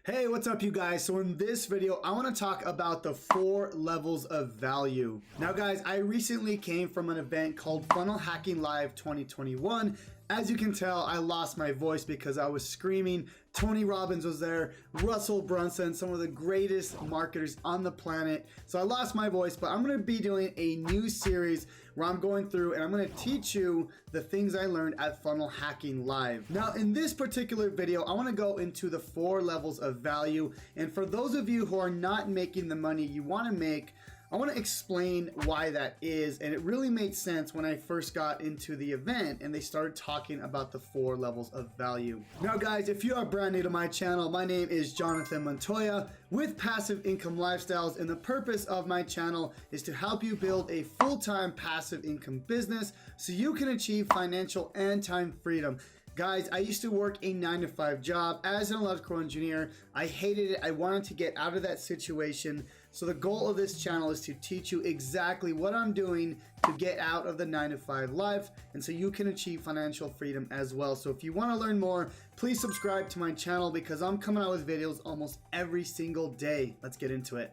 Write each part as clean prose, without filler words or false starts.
Hey, what's up you guys? So in this video, I want to talk about the 4 levels of value. Now guys, I recently came from an event called Funnel Hacking Live 2021. As you can tell, I lost my voice because I was screaming. Tony Robbins was there, Russell Brunson, some of the greatest marketers on the planet. So I lost my voice, but I'm going to be doing a new series where I'm going through and I'm going to teach you the things I learned at Funnel Hacking Live. Now in this particular video, I want to go into the 4 levels of value. And for those of you who are not making the money you want to make, I want to explain why that is, and it really made sense when I first got into the event and they started talking about the 4 levels of value. Now guys, if you are brand new to my channel, my name is Jonathan Montoya with Passive Income Lifestyles, and the purpose of my channel is to help you build a full-time passive income business so you can achieve financial and time freedom. Guys, I used to work a 9-to-5 job as an electrical engineer. I hated it. I wanted to get out of that situation. So the goal of this channel is to teach you exactly what I'm doing to get out of the 9-to-5 life, and so you can achieve financial freedom as well. So if you want to learn more, please subscribe to my channel because I'm coming out with videos almost every single day. Let's get into it.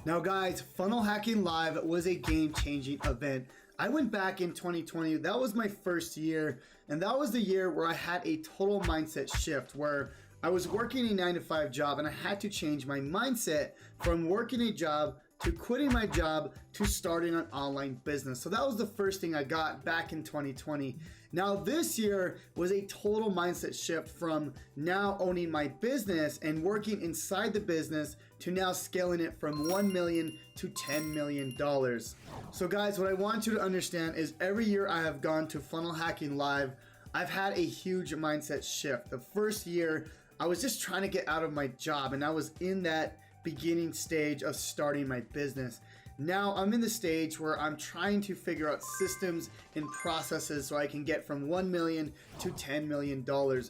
Now guys, Funnel Hacking Live was a game-changing event. I went back in 2020, that was my first year, and that was the year where I had a total mindset shift where I was working a 9-to-5 job and I had to change my mindset from working a job to quitting my job to starting an online business. So that was the first thing I got back in 2020. Now this year was a total mindset shift from now owning my business and working inside the business to now scaling it from $1 million to $10 million. So guys, what I want you to understand is every year I have gone to Funnel Hacking Live, I've had a huge mindset shift. The first year, I was just trying to get out of my job and I was in that beginning stage of starting my business. Now I'm in the stage where I'm trying to figure out systems and processes so I can get from $1 million to $10 million.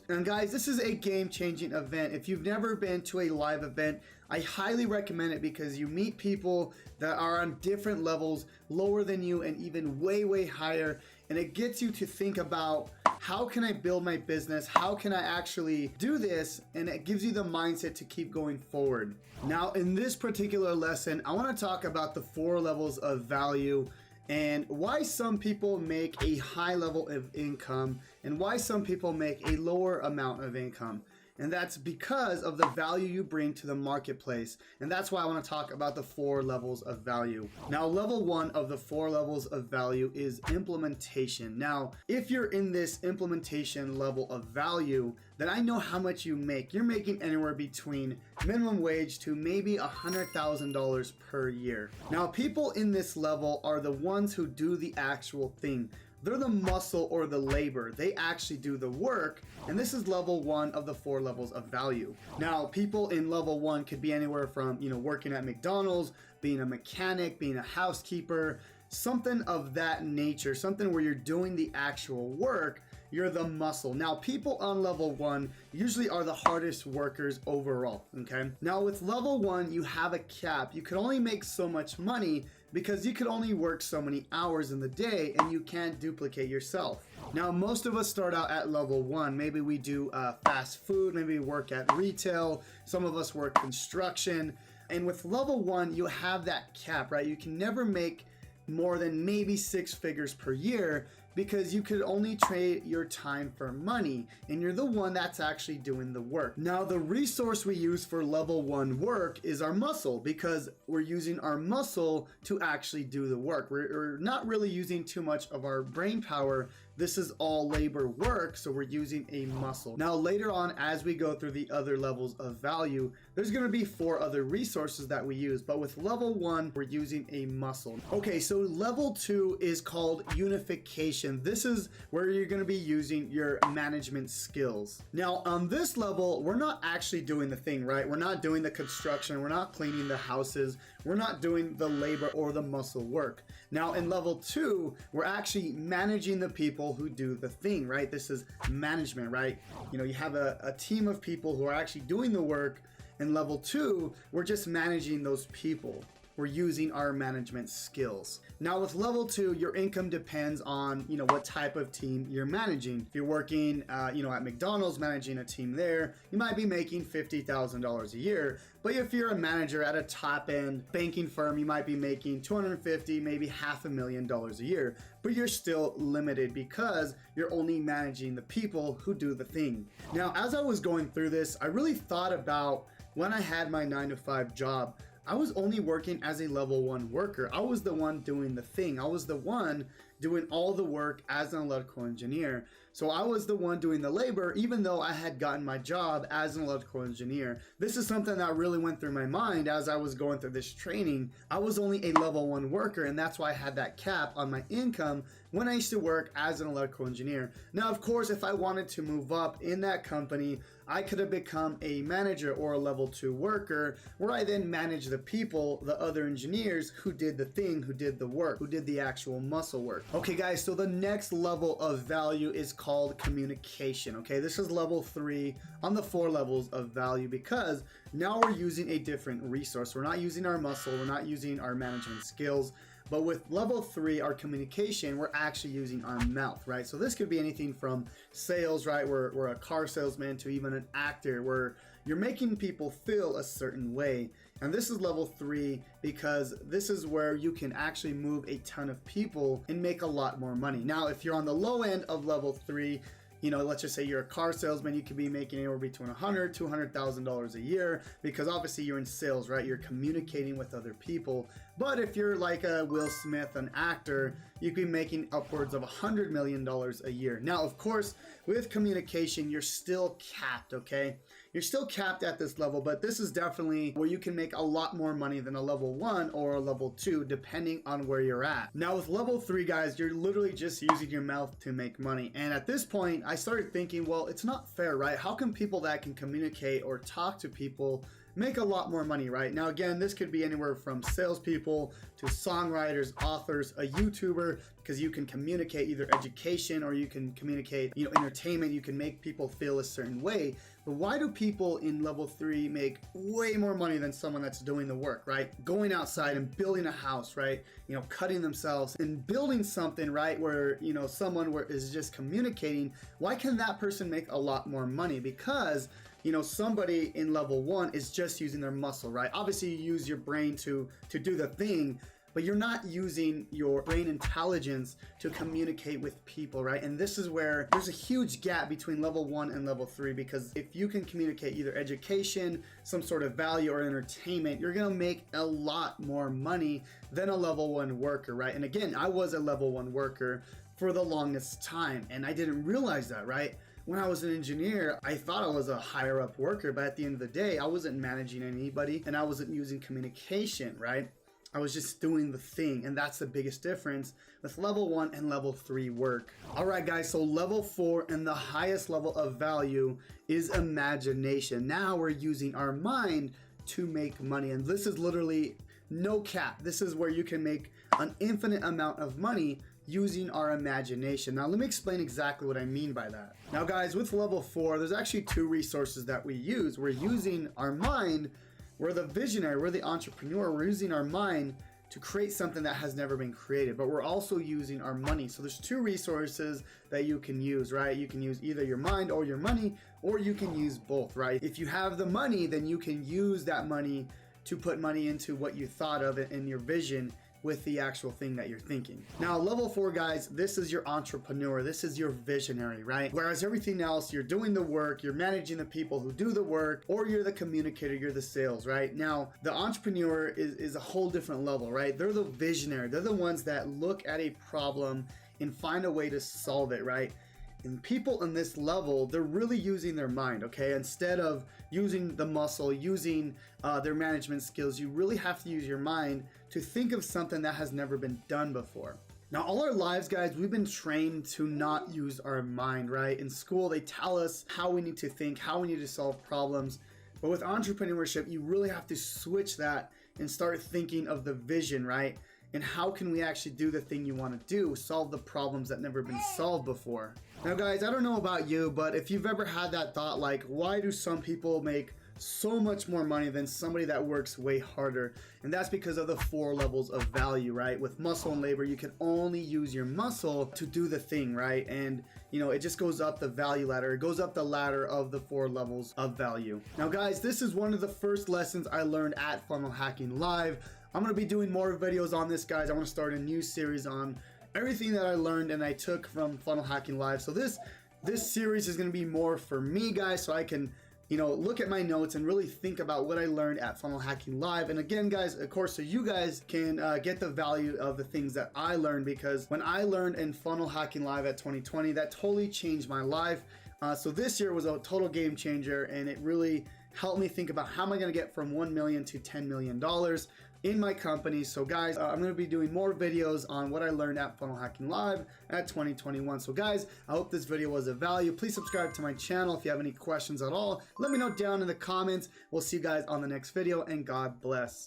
And guys, this is a game-changing event. If you've never been to a live event, I highly recommend it because you meet people that are on different levels, lower than you and even way higher. And it gets you to think about, how can I build my business? How can I actually do this? And it gives you the mindset to keep going forward. Now, in this particular lesson, I want to talk about the 4 levels of value and why some people make a high level of income and why some people make a lower amount of income. And that's because of the value you bring to the marketplace. And that's why I want to talk about the 4 levels of value. Now, level 1 of the 4 levels of value is implementation. Now, if you're in this implementation level of value, then I know how much you make. You're making anywhere between minimum wage to maybe $100,000 per year. Now, people in this level are the ones who do the actual thing. They're the muscle or the labor. They actually do the work. And this is level 1 of the 4 levels of value. Now, people in level 1 could be anywhere from, working at McDonald's, being a mechanic, being a housekeeper, something of that nature, something where you're doing the actual work. You're the muscle. Now, people on level 1 usually are the hardest workers overall, okay? Now, with level 1, you have a cap. You can only make so much money because you can only work so many hours in the day and you can't duplicate yourself. Now, most of us start out at level 1. Maybe we do fast food, maybe we work at retail, some of us work construction. And with level 1, you have that cap, right? You can never make more than maybe 6 figures per year because you could only trade your time for money and you're the one that's actually doing the work. Now, the resource we use for level 1 work is our muscle because we're using our muscle to actually do the work. We're not really using too much of our brain power. This is all labor work, so we're using a muscle. Now, later on, as we go through the other levels of value, there's gonna be 4 other resources that we use, but with level 1, we're using a muscle. Okay, so level 2 is called Unification. This is where you're gonna be using your management skills. Now, on this level, we're not actually doing the thing, right? We're not doing the construction, we're not cleaning the houses, we're not doing the labor or the muscle work. Now, in level 2, we're actually managing the people who do the thing, right? This is management, right? You have a team of people who are actually doing the work. In level 2, we're just managing those people. we're using our management skills. Now with level 2, your income depends on, what type of team you're managing. If you're working, at McDonald's, managing a team there, you might be making $50,000 a year. But if you're a manager at a top end banking firm, you might be making $250,000, maybe $500,000 a year. But you're still limited because you're only managing the people who do the thing. Now, as I was going through this, I really thought about when I had my 9-to-5 job. I was only working as a level 1 worker. I was the one doing the thing. I was the one doing all the work as an electrical engineer. So I was the one doing the labor, even though I had gotten my job as an electrical engineer. This is something that really went through my mind as I was going through this training. I was only a level 1 worker, and that's why I had that cap on my income when I used to work as an electrical engineer. Now, of course, if I wanted to move up in that company, I could have become a manager or a level 2 worker, where I then managed the people, the other engineers who did the thing, who did the work, who did the actual muscle work. Okay guys, so the next level of value is called communication. Okay, this is level 3 on the 4 levels of value, because now we're using a different resource. We're not using our muscle, we're not using our management skills. But with level 3, our communication, we're actually using our mouth, right? So this could be anything from sales, right? We're a car salesman, to even an actor, where you're making people feel a certain way. And this is level 3 because this is where you can actually move a ton of people and make a lot more money. Now, if you're on the low end of level 3, let's just say you're a car salesman, you could be making anywhere between $100,000 to $200,000 a year, because obviously you're in sales, right? You're communicating with other people. But if you're like a Will Smith, an actor, you could be making upwards of $100 million a year. Now, of course, with communication, you're still capped, okay? You're still capped at this level, but this is definitely where you can make a lot more money than a level 1 or a level 2, depending on where you're at. Now with level 3, guys, you're literally just using your mouth to make money. And at this point, I started thinking, well, it's not fair, right? How can people that can communicate or talk to people make a lot more money, right? Now, again, this could be anywhere from salespeople to songwriters, authors, a YouTuber, because you can communicate either education or you can communicate, entertainment. You can make people feel a certain way. But why do people in level 3 make way more money than someone that's doing the work, right? Going outside and building a house, right? Cutting themselves and building something, right? Where, someone is just communicating. Why can that person make a lot more money? Because somebody in level 1 is just using their muscle, right? Obviously you use your brain to do the thing, but you're not using your brain intelligence to communicate with people, right? And this is where there's a huge gap between level 1 and level 3, because if you can communicate either education, some sort of value, or entertainment, you're gonna make a lot more money than a level 1 worker, right? And again, I was a level 1 worker for the longest time, and I didn't realize that, right? When I was an engineer, I thought I was a higher up worker, but at the end of the day, I wasn't managing anybody and I wasn't using communication, right? I was just doing the thing, and that's the biggest difference with level 1 and level 3 work. All right, guys, so level 4 and the highest level of value is imagination. Now we're using our mind to make money, and this is literally no cap. This is where you can make an infinite amount of money using our imagination. Now let me explain exactly what I mean by that. Now guys, with level 4, there's actually 2 resources that we use. We're using our mind. We're the visionary, we're the entrepreneur. We're using our mind to create something that has never been created, but we're also using our money. So there's 2 resources that you can use, right? You can use either your mind or your money, or you can use both, right? If you have the money, then you can use that money to put money into what you thought of it in your vision with the actual thing that you're thinking. Now, level 4, guys, this is your entrepreneur. This is your visionary, right? Whereas everything else, you're doing the work, you're managing the people who do the work, or you're the communicator, you're the sales, right? Now, the entrepreneur is a whole different level, right? They're the visionary. They're the ones that look at a problem and find a way to solve it, right? And people in this level, they're really using their mind, okay? Instead of using the muscle, using their management skills, you really have to use your mind to think of something that has never been done before. Now, all our lives, guys, we've been trained to not use our mind, right? In school, they tell us how we need to think, how we need to solve problems. But with entrepreneurship, you really have to switch that and start thinking of the vision, right? And how can we actually do the thing you want to do, solve the problems that never been solved before. Now guys, I don't know about you, but if you've ever had that thought, like, why do some people make so much more money than somebody that works way harder. And that's because of the 4 levels of value, right? With muscle and labor, you can only use your muscle to do the thing, right? And you know, it just goes up the value ladder. It goes up the ladder of the 4 levels of value. Now guys, this is one of the first lessons I learned at Funnel Hacking Live. I'm going to be doing more videos on this, guys. I want to start a new series on everything that I learned and I took from Funnel Hacking Live. So this series is going to be more for me, guys, so I can, you know, look at my notes and really think about what I learned at Funnel Hacking Live. And again, guys, of course, so you guys can get the value of the things that I learned, because when I learned in Funnel Hacking Live at 2020, that totally changed my life. So this year was a total game changer, and it really helped me think about how am I going to get from $1 million to $10 million in my company. So guys, I'm going to be doing more videos on what I learned at Funnel Hacking Live at 2021. So guys, I hope this video was of value. Please subscribe to my channel. If you have any questions at all, let me know down in the comments. We'll see you guys on the next video, and God bless.